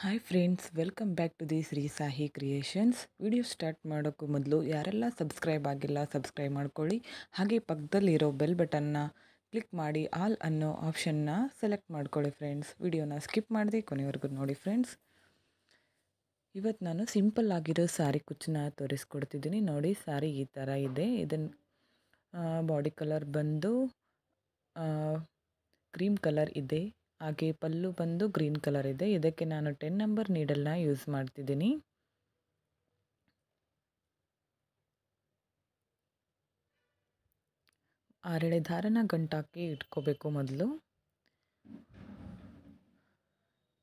Hi friends, welcome back to the Shri Sahi creations. Video start ಮಾಡೋಕ್ಕೂ ಮೊದಲು ಯಾರೆಲ್ಲ ಸಬ್ಸ್ಕ್ರೈಬ್ ಆಗಿಲ್ಲ ಸಬ್ಸ್ಕ್ರೈಬ್ ಮಾಡ್ಕೊಳ್ಳಿ. ಹಾಗೆ ಪಕ್ಕದಲ್ಲಿರೋ ಬೆಲ್ ಬಟನ್ನ ಕ್ಲಿಕ್ ಮಾಡಿ ಆಲ್ ಅನ್ನೋ ಆಪ್ಷನ್ನ ಸೆಲೆಕ್ಟ್ ಮಾಡ್ಕೊಳ್ಳಿ ಫ್ರೆಂಡ್ಸ್. ವಿಡಿಯೋನ ಸ್ಕಿಪ್ ಮಾಡಿದೆ ಕೊನೆವರೆಗೂ ನೋಡಿ ಫ್ರೆಂಡ್ಸ್. ಇವತ್ತು ನಾನು ಸಿಂಪಲ್ ಆಗಿರೋ ಸ್ಯಾರಿ ಕುಚ್ಚನ್ನ ತೋರಿಸ್ಕೊಡ್ತಿದ್ದೀನಿ. ನೋಡಿ, ಸ್ಯಾರಿ ಈ ಥರ ಇದೆ. ಇದನ್ನು ಬಾಡಿ ಕಲರ್ ಬಂದು ಕ್ರೀಮ್ ಕಲರ್ ಇದೆ. ಹಾಗೆ ಪಲ್ಲು ಬಂದು ಗ್ರೀನ್ ಕಲರ್ ಇದೆ. ಇದಕ್ಕೆ ನಾನು 10 ನಂಬರ್ ನೀಡಲ್ನ ಯೂಸ್ ಮಾಡ್ತಿದ್ದೀನಿ. ಆರೆಳೆ ದಾರನ ಗಂಟಾಕಿ ಇಟ್ಕೋಬೇಕು ಮೊದಲು.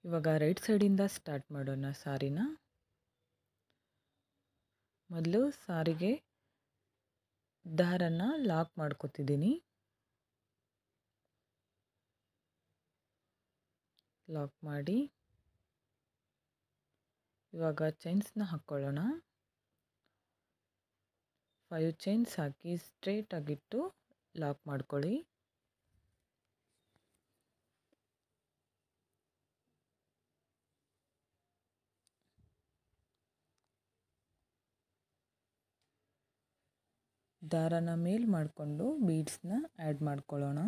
ಇವಾಗ ರೈಟ್ ಸೈಡಿಂದ ಸ್ಟಾರ್ಟ್ ಮಾಡೋಣ ಸಾರಿನ. ಮೊದಲು ಸಾರಿಗೆ ದಾರನ ಲಾಕ್ ಮಾಡ್ಕೋತಿದ್ದೀನಿ. ಲಾಕ್ ಮಾಡಿ ಇವಾಗ ಚೈನ್ಸ್ನ ಹಾಕ್ಕೊಳ್ಳೋಣ. 5 ಚೈನ್ಸ್ ಹಾಕಿ ಸ್ಟ್ರೇಟ್ ಆಗಿಟ್ಟು ಲಾಕ್ ಮಾಡ್ಕೊಳ್ಳಿ. ದಾರನ ಮೇಲ್ ಮಾಡಿಕೊಂಡು ಬೀಡ್ಸ್ನ ಆ್ಯಡ್ ಮಾಡ್ಕೊಳ್ಳೋಣ.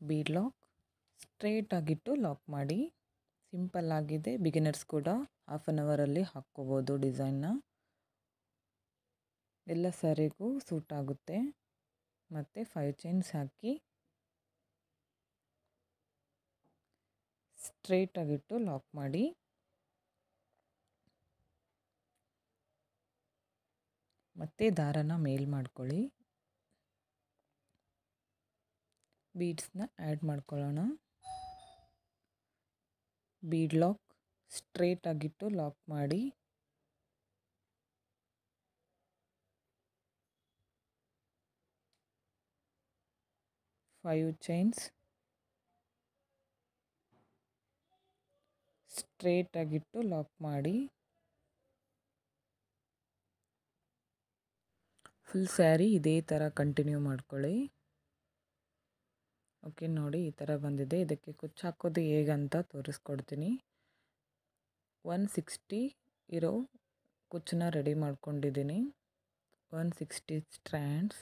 ಬೀಡ್ ಲಾಕ್ ಸ್ಟ್ರೇಟ್ ಆಗಿಟ್ಟು ಲಾಕ್ ಮಾಡಿ. ಸಿಂಪಲ್ ಆಗಿದೆ. ಬಿಗಿನರ್ಸ್ ಕೂಡ ಹಾಫ್ ಆನ್ ಅವರಲ್ಲಿ ಹಾಕ್ಕೋಬೋದು. ಡಿಸೈನ್ನ ಎಲ್ಲ ಸ್ಯಾರಿಗೂ ಸೂಟ್ ಆಗುತ್ತೆ. ಮತ್ತು 5 ಚೈನ್ಸ್ ಹಾಕಿ ಸ್ಟ್ರೇಟ್ ಆಗಿಟ್ಟು ಲಾಕ್ ಮಾಡಿ. ಮತ್ತೆ ದಾರನ ಮೇಲ್ ಮಾಡ್ಕೊಳ್ಳಿ. ಬೀಡ್ಸ್ನ ಆ್ಯಡ್ ಮಾಡ್ಕೊಳ್ಳೋಣ. ಬೀಡ್ ಲಾಕ್ ಸ್ಟ್ರೇಟ್ ಆಗಿಟ್ಟು ಲಾಕ್ ಮಾಡಿ. ಫೈವ್ ಚೈನ್ಸ್ ಸ್ಟ್ರೇಟ್ ಆಗಿಟ್ಟು ಲಾಕ್ ಮಾಡಿ. ಫುಲ್ ಸ್ಯಾರಿ ಇದೇ ಥರ ಕಂಟಿನ್ಯೂ ಮಾಡ್ಕೊಳ್ಳಿ. ಓಕೆ, ನೋಡಿ ಈ ಥರ ಬಂದಿದೆ. ಇದಕ್ಕೆ ಕುಚ್ಚು ಹಾಕೋದು ಹೇಗಂತ ತೋರಿಸ್ಕೊಡ್ತೀನಿ. 160 ಇರೋ ಕುಚ್ಚನ್ನ ರೆಡಿ ಮಾಡ್ಕೊಂಡಿದ್ದೀನಿ. 160 ಸ್ಟ್ರ್ಯಾಂಡ್ಸ್.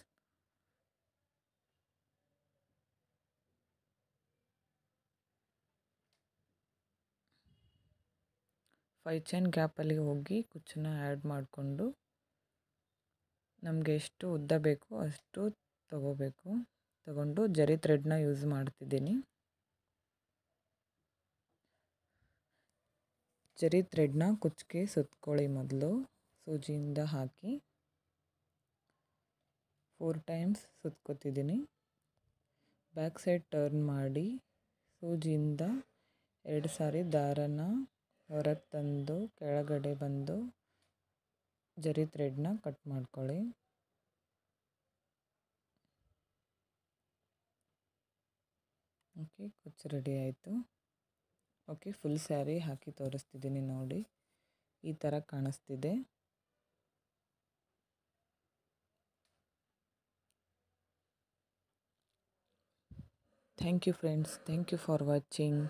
ಫೈವ್ ಚೈನ್ ಗ್ಯಾಪಲ್ಲಿ ಹೋಗಿ ಕುಚ್ಚನ್ನ ಆ್ಯಡ್ ಮಾಡಿಕೊಂಡು ನಮಗೆ ಎಷ್ಟು ಉದ್ದ ಬೇಕು ಅಷ್ಟು ತಗೊಂಡು ಜರಿ ಥ್ರೆಡ್ನ ಯೂಸ್ ಮಾಡ್ತಿದ್ದೀನಿ. ಜರಿ ಥ್ರೆಡ್ನ ಕುಚ್ಚಿಗೆ ಸುತ್ಕೊಳ್ಳಿ. ಮೊದಲು ಸೂಜಿಯಿಂದ ಹಾಕಿ 4 ಟೈಮ್ಸ್ ಸುತ್ಕೋತಿದ್ದೀನಿ. ಬ್ಯಾಕ್ ಸೈಡ್ ಟರ್ನ್ ಮಾಡಿ ಸೂಜಿಯಿಂದ 2 ಸಾರಿ ದಾರನ ಹೊರಗೆ ತಂದು ಕೆಳಗಡೆ ಬಂದು ಜರಿ ಥ್ರೆಡ್ನ ಕಟ್ ಮಾಡ್ಕೊಳ್ಳಿ. ಓಕೆ, ಕುಚ್ಚು ರೆಡಿ ಆಯಿತು. ಓಕೆ, ಫುಲ್ ಸ್ಯಾರಿ ಹಾಕಿ ತೋರಿಸ್ತಿದ್ದೀನಿ. ನೋಡಿ, ಈ ಥರ ಕಾಣಿಸ್ತಿದೆ. Thank you friends. Thank you for watching.